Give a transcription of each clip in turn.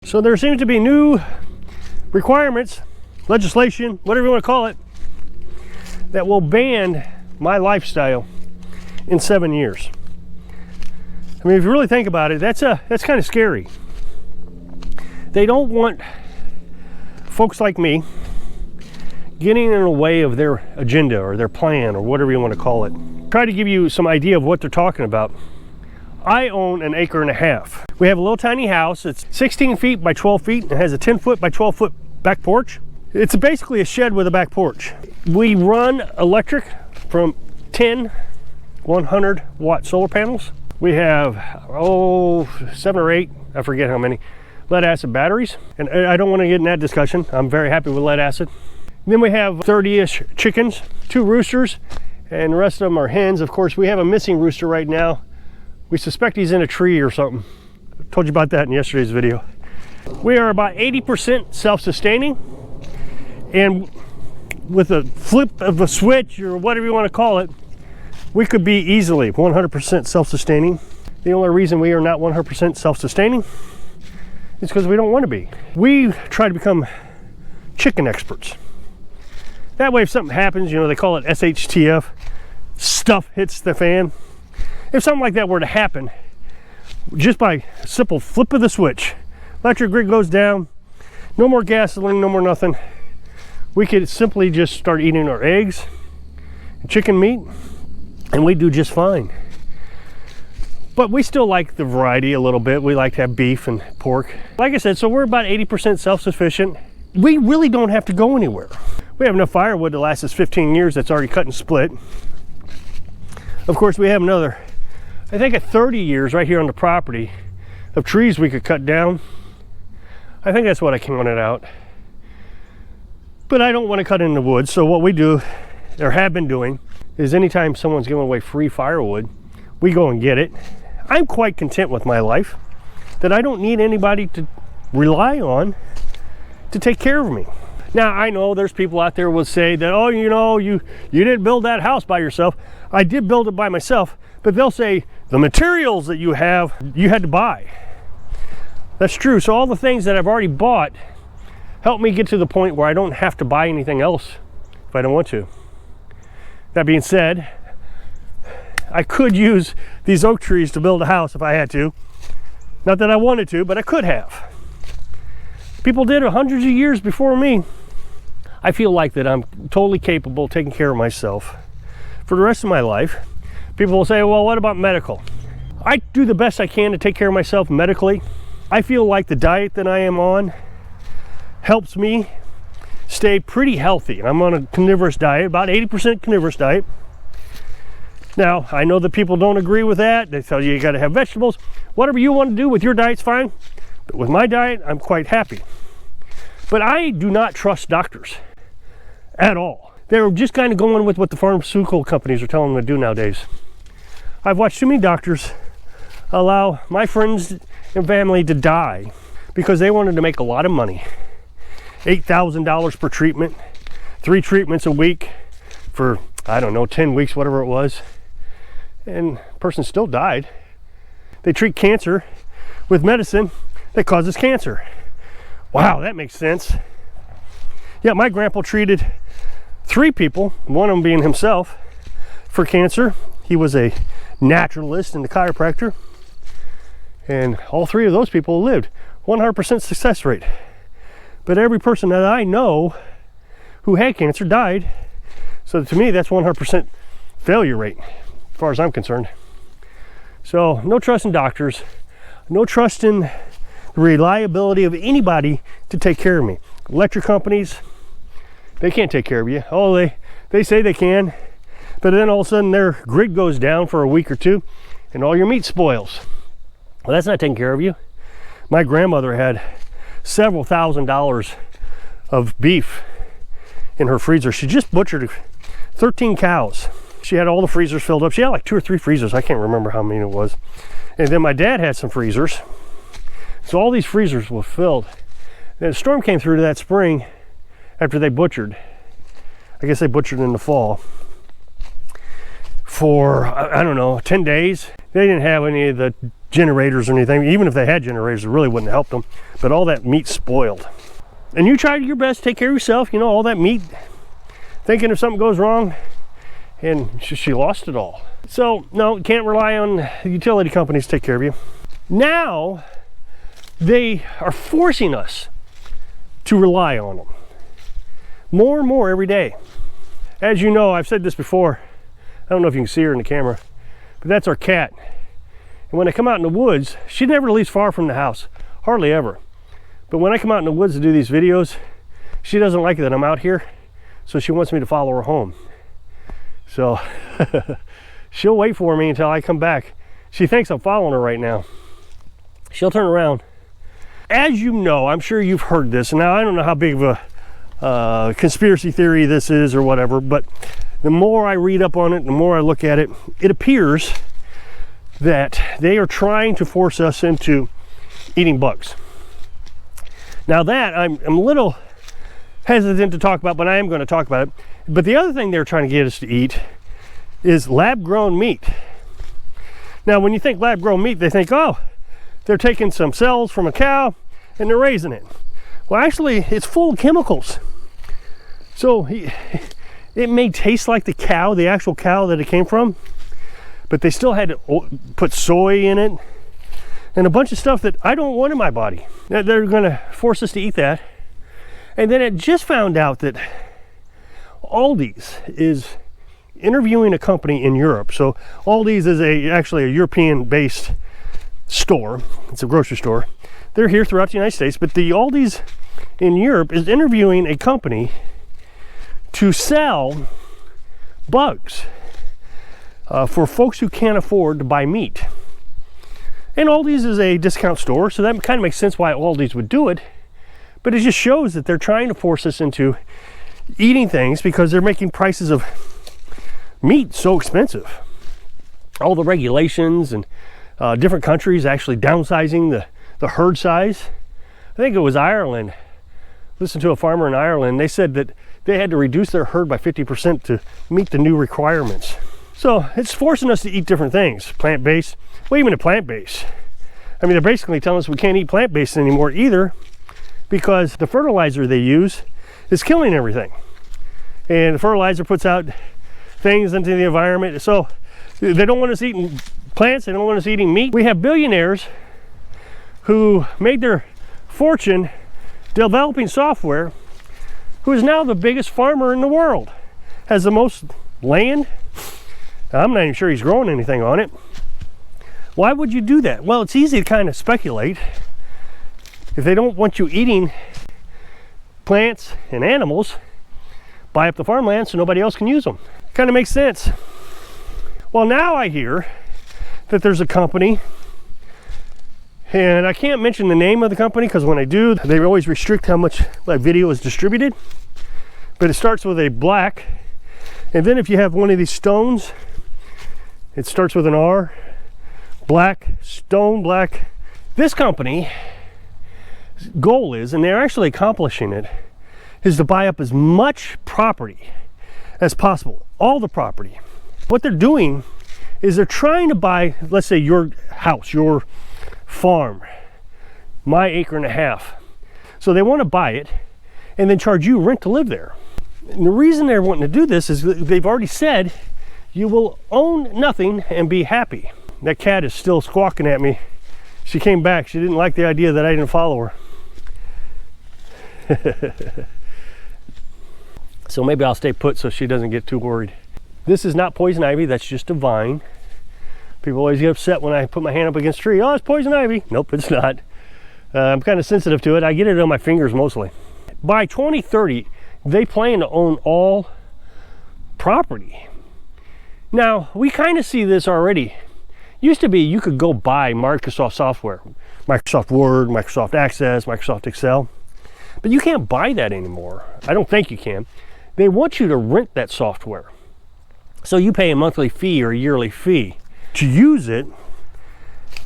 So there seems to be new requirements, legislation, whatever you want to call it, that will ban my lifestyle in 7 years. I mean, if you really think about it, that's kind of scary. They don't want folks like me getting in the way of their agenda or their plan or whatever you want to call it. Try to give you some idea of what they're talking about. I own an acre and a half. We have a little tiny house. It's 16 feet by 12 feet. It has a 10 foot by 12 foot back porch. It's basically a shed with a back porch. We run electric from 10 100 watt solar panels. We have 7 or 8, I forget how many, lead acid batteries. And I don't want to get in that discussion. I'm very happy with lead acid. Then we have 30-ish chickens, 2 roosters, and the rest of them are hens. Of course, we have a missing rooster right now. We suspect he's in a tree or something. I told you about that in yesterday's video. We are about 80% self-sustaining, and with a flip of a switch or whatever you want to call it, we could be easily 100% self-sustaining. The only reason we are not 100% self-sustaining is because we don't want to be. We try to become chicken experts. That way if something happens, you know, they call it SHTF, stuff hits the fan. If something like that were to happen, just by a simple flip of the switch, electric grid goes down, no more gasoline, no more nothing, we could simply just start eating our eggs and chicken meat, and we do just fine. But we still like the variety a little bit. We like to have beef and pork. Like I said, so we're about 80% self-sufficient. We really don't have to go anywhere. We have enough firewood to last us 15 years that's already cut and split. Of course, we have another, I think, 30 years right here on the property of trees we could cut down. I think that's what I counted out. But I don't want to cut in the woods, so what we do, or have been doing, is anytime someone's giving away free firewood, we go and get it. I'm quite content with my life, that I don't need anybody to rely on to take care of me. Now, I know there's people out there will say that, oh, you know, you didn't build that house by yourself. I did build it by myself, but they'll say the materials that you have, you had to buy. That's true. So all the things that I've already bought help me get to the point where I don't have to buy anything else if I don't want to. That being said, I could use these oak trees to build a house if I had to. Not that I wanted to, but I could have. People did it hundreds of years before me. I feel like that I'm totally capable of taking care of myself for the rest of my life. People will say, well, what about medical? I do the best I can to take care of myself medically. I feel like the diet that I am on helps me stay pretty healthy. And I'm on a carnivorous diet, about 80% carnivorous diet. Now, I know that people don't agree with that. They tell you got to have vegetables. Whatever you want to do with your diet's fine. But with my diet, I'm quite happy. But I do not trust doctors at all. They're just kind of going with what the pharmaceutical companies are telling them to do nowadays. I've watched too many doctors allow my friends and family to die because they wanted to make a lot of money. $8,000 per treatment, 3 treatments a week for, I don't know, 10 weeks, whatever it was. And the person still died. They treat cancer with medicine that causes cancer. Wow, that makes sense. Yeah, my grandpa treated 3 people, one of them being himself, for cancer. He was a naturalist and a chiropractor. And all 3 of those people lived. 100% success rate. But every person that I know who had cancer died. So to me, that's 100% failure rate, as far as I'm concerned. So no trust in doctors, no trust in the reliability of anybody to take care of me. Electric companies, they can't take care of you. Oh, they say they can, but then all of a sudden their grid goes down for a week or 2 and all your meat spoils. Well, that's not taking care of you. My grandmother had several $1,000s of beef in her freezer. She just butchered 13 cows. She had all the freezers filled up. She had like 2 or 3 freezers. I can't remember how many it was. And then my dad had some freezers. So all these freezers were filled. And a storm came through that spring after they butchered. I guess they butchered in the fall. For, I don't know, 10 days. They didn't have any of the generators or anything. Even if they had generators, it really wouldn't help them. But all that meat spoiled. And you tried your best to take care of yourself, you know, all that meat, thinking if something goes wrong, and she lost it all. So, no, you can't rely on utility companies to take care of you. Now, they are forcing us to rely on them. More and more every day. As you know, I've said this before, I don't know if you can see her in the camera, but that's our cat. And when I come out in the woods, she never leaves far from the house, hardly ever. But when I come out in the woods to do these videos, she doesn't like it that I'm out here, so she wants me to follow her home. So she'll wait for me until I come back. She thinks I'm following her right now. She'll turn around. As you know, I'm sure you've heard this, and now I don't know how big of a conspiracy theory this is or whatever, but the more I read up on it, the more I look at it, it appears that they are trying to force us into eating bugs. Now that I'm a little hesitant to talk about, but I am going to talk about it. But the other thing they're trying to get us to eat is lab-grown meat. Now, when you think lab-grown meat, they think, oh, they're taking some cells from a cow and they're raising it. Well, actually, it's full of chemicals. So it may taste like the cow, the actual cow that it came from, but they still had to put soy in it and a bunch of stuff that I don't want in my body. They're going to force us to eat that. And then it just found out that Aldi's is interviewing a company in Europe. So Aldi's is actually a European-based store. It's a grocery store. They're here throughout the United States, but the Aldi's in Europe is interviewing a company to sell bugs for folks who can't afford to buy meat. And Aldi's is a discount store, so that kind of makes sense why Aldi's would do it. But it just shows that they're trying to force us into eating things because they're making prices of meat so expensive. All the regulations and different countries actually downsizing the herd size. I think it was Ireland. Listened to a farmer in Ireland. They said that they had to reduce their herd by 50% to meet the new requirements. So it's forcing us to eat different things, plant-based. Well, even a plant-based. I mean, they're basically telling us we can't eat plant-based anymore either because the fertilizer they use is killing everything. And the fertilizer puts out things into the environment. So they don't want us eating plants, they don't want us eating meat. We have billionaires who made their fortune developing software, who is now the biggest farmer in the world, has the most land. I'm not even sure he's growing anything on it. Why would you do that? Well, it's easy to kind of speculate. If they don't want you eating plants and animals, buy up the farmland so nobody else can use them. Kind of makes sense. Well, now I hear that there's a company, and I can't mention the name of the company because when I do, they always restrict how much my video is distributed. But it starts with a black, and then if you have one of these stones, it starts with an R, black, stone black. This company goal is, and they're actually accomplishing it, is to buy up as much property as possible, all the property. What they're doing is they're trying to buy, let's say your house, your farm, my acre and a half. So they want to buy it and then charge you rent to live there. And the reason they're wanting to do this is they've already said you will own nothing and be happy. That cat is still squawking at me. She came back. She didn't like the idea that I didn't follow her. So maybe I'll stay put so she doesn't get too worried. This is not poison ivy, that's just a vine. People always get upset when I put my hand up against a tree. Oh, it's poison ivy. Nope, it's not. I'm kind of sensitive to it. I get it on my fingers mostly. By 2030, they plan to own all property. Now, we kind of see this already. Used to be you could go buy Microsoft software, Microsoft Word, Microsoft Access, Microsoft Excel, but you can't buy that anymore. I don't think you can. They want you to rent that software. So you pay a monthly fee or a yearly fee to use it.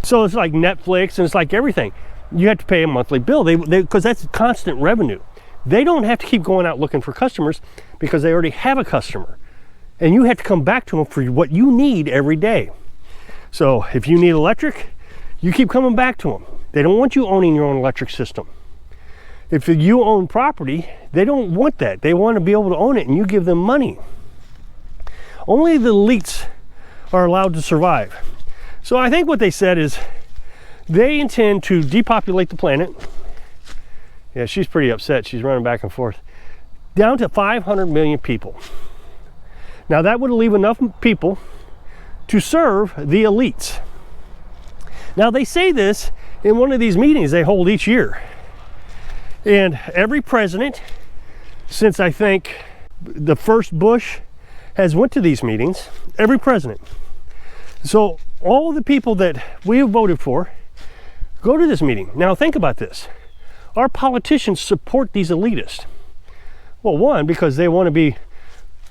So it's like Netflix and it's like everything. You have to pay a monthly bill because that's constant revenue. They don't have to keep going out looking for customers because they already have a customer. And you have to come back to them for what you need every day. So if you need electric, You keep coming back to them. They don't want you owning your own electric system. If you own property, they don't want that. They want to be able to own it, and you give them money. Only the elites are allowed to survive. So I think what they said is they intend to depopulate the planet. Yeah, she's pretty upset. She's running back and forth. Down to 500 million people. Now that would leave enough people to serve the elites. Now they say this in one of these meetings they hold each year. And every president, since I think the first Bush has went to these meetings, every president. So all the people that we have voted for go to this meeting. Now think about this. Our politicians support these elitists. Well, one, because they want to be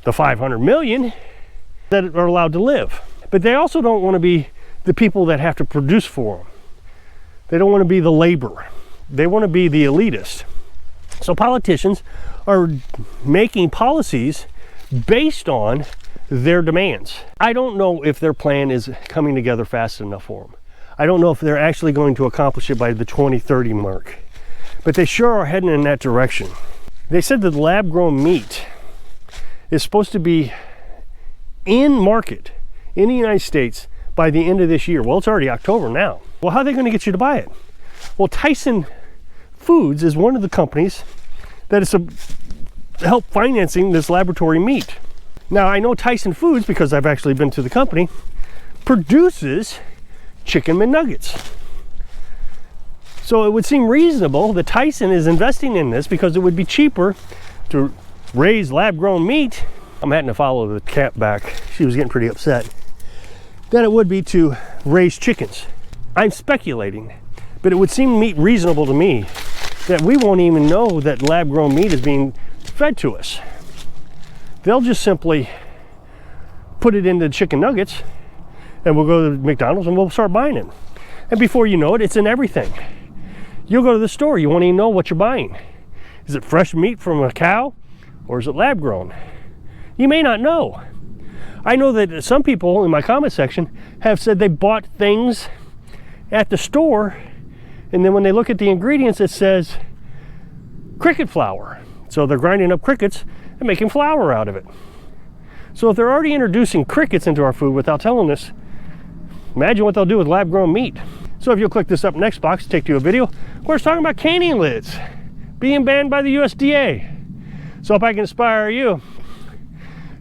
the 500 million that are allowed to live. But they also don't want to be the people that have to produce for them. They don't want to be the labor. They want to be the elitist. So politicians are making policies based on their demands. I don't know if their plan is coming together fast enough for them. I don't know if they're actually going to accomplish it by the 2030 mark. But they sure are heading in that direction. They said that lab-grown meat is supposed to be in market in the United States by the end of this year. Well, it's already October now. Well, how are they going to get you to buy it? Well, Tyson Foods is one of the companies that is help financing this laboratory meat. Now, I know Tyson Foods, because I've actually been to the company, produces chicken McNuggets. So it would seem reasonable that Tyson is investing in this because it would be cheaper to raise lab-grown meat. I'm having to follow the cat back. She was getting pretty upset. Than it would be to raise chickens. I'm speculating, but it would seem reasonable to me that we won't even know that lab-grown meat is being fed to us. They'll just simply put it into chicken nuggets, and we'll go to McDonald's and we'll start buying it. And before you know it, it's in everything. You'll go to the store, you won't even know what you're buying. Is it fresh meat from a cow, or is it lab-grown? You may not know. I know that some people in my comment section have said they bought things at the store, and then when they look at the ingredients, it says cricket flour. So they're grinding up crickets and making flour out of it. So if they're already introducing crickets into our food without telling us, imagine what they'll do with lab-grown meat. So if you'll click this up next box, take to a video where it's talking about canning lids being banned by the USDA. So if I can inspire you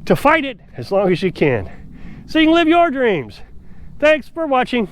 to fight it as long as you can, so you can live your dreams. Thanks for watching.